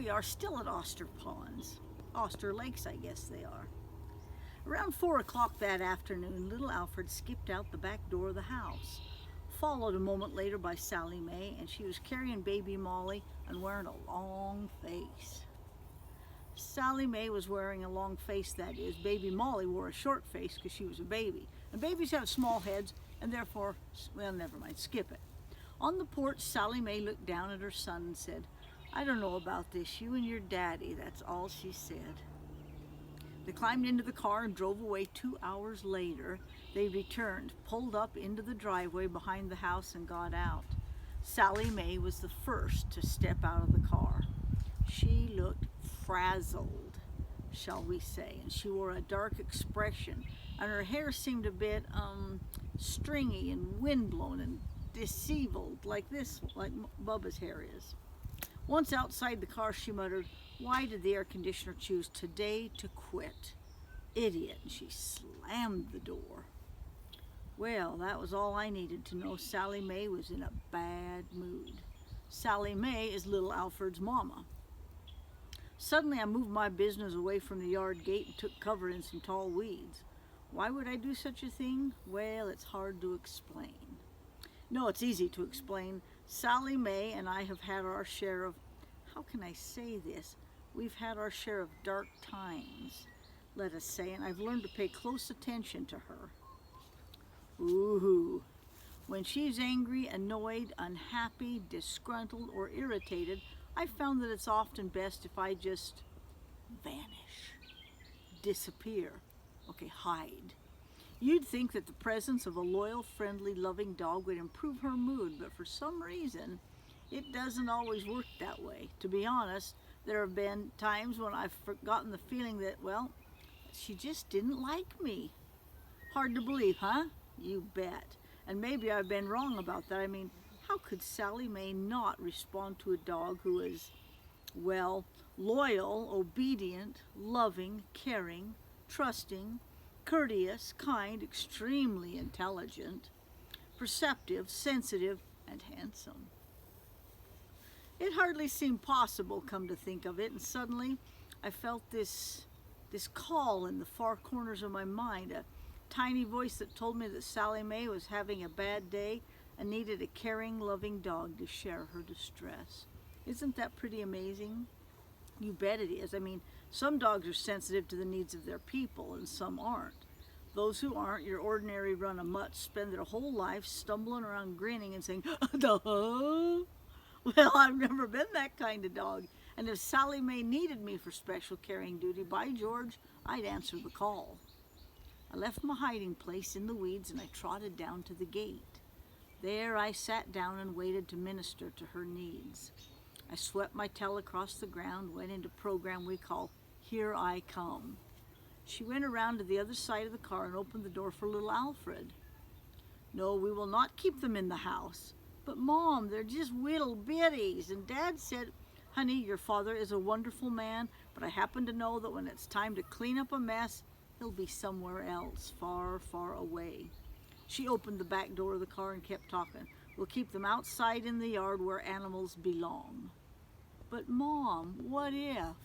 we are still at Oster Ponds. Oster Lakes, I guess they are. Around 4 o'clock that afternoon, little Alfred skipped out the back door of the house, followed a moment later by Sally Mae, and she was carrying baby Molly and wearing a long face. Sally Mae was wearing a long face, that is. Baby Molly wore a short face because she was a baby. And babies have small heads, and therefore, well, never mind, skip it. On the porch, Sally Mae looked down at her son and said, "I don't know about this, you and your daddy," that's all she said. They climbed into the car and drove away. 2 hours later, they returned, pulled up into the driveway behind the house and got out. Sally Mae was the first to step out of the car. She looked frazzled, shall we say, and she wore a dark expression, and her hair seemed a bit stringy and windblown and disheveled, like Bubba's hair is. Once outside the car, she muttered, "Why did the air conditioner choose today to quit? Idiot," and she slammed the door. Well, that was all I needed to know. Sally Mae was in a bad mood. Sally Mae is little Alfred's mama. Suddenly I moved my business away from the yard gate and took cover in some tall weeds. Why would I do such a thing? Well, it's hard to explain. No, it's easy to explain. Sally Mae and I have had our share of, how can I say this? We've had our share of dark times, let us say, and I've learned to pay close attention to her. Ooh, when she's angry, annoyed, unhappy, disgruntled, or irritated, I've found that it's often best if I just vanish, disappear, hide. You'd think that the presence of a loyal, friendly, loving dog would improve her mood, but for some reason, it doesn't always work that way. To be honest, there have been times when I've forgotten the feeling that, well, she just didn't like me. Hard to believe, huh? You bet. And maybe I've been wrong about that. I mean, how could Sally Mae not respond to a dog who is, well, loyal, obedient, loving, caring, trusting, courteous, kind, extremely intelligent, perceptive, sensitive, and handsome? It hardly seemed possible, come to think of it, and suddenly I felt this call in the far corners of my mind, a tiny voice that told me that Sally Mae was having a bad day and needed a caring, loving dog to share her distress. Isn't that pretty amazing? You bet it is. I mean, some dogs are sensitive to the needs of their people and some aren't. Those who aren't, your ordinary run-a-mutt, spend their whole life stumbling around grinning and saying, "Duh." Well, I've never been that kind of dog. And if Sally Mae needed me for special caring duty, by George, I'd answer the call. I left my hiding place in the weeds and I trotted down to the gate. There I sat down and waited to minister to her needs. I swept my tail across the ground, went into a program we call Here I Come. She went around to the other side of the car and opened the door for little Alfred. "No, we will not keep them in the house." "But Mom, they're just little bitties." And Dad said, "Honey, your father is a wonderful man, but I happen to know that when it's time to clean up a mess, he'll be somewhere else, far, far away." She opened the back door of the car and kept talking. "We'll keep them outside in the yard where animals belong." "But Mom, what if?"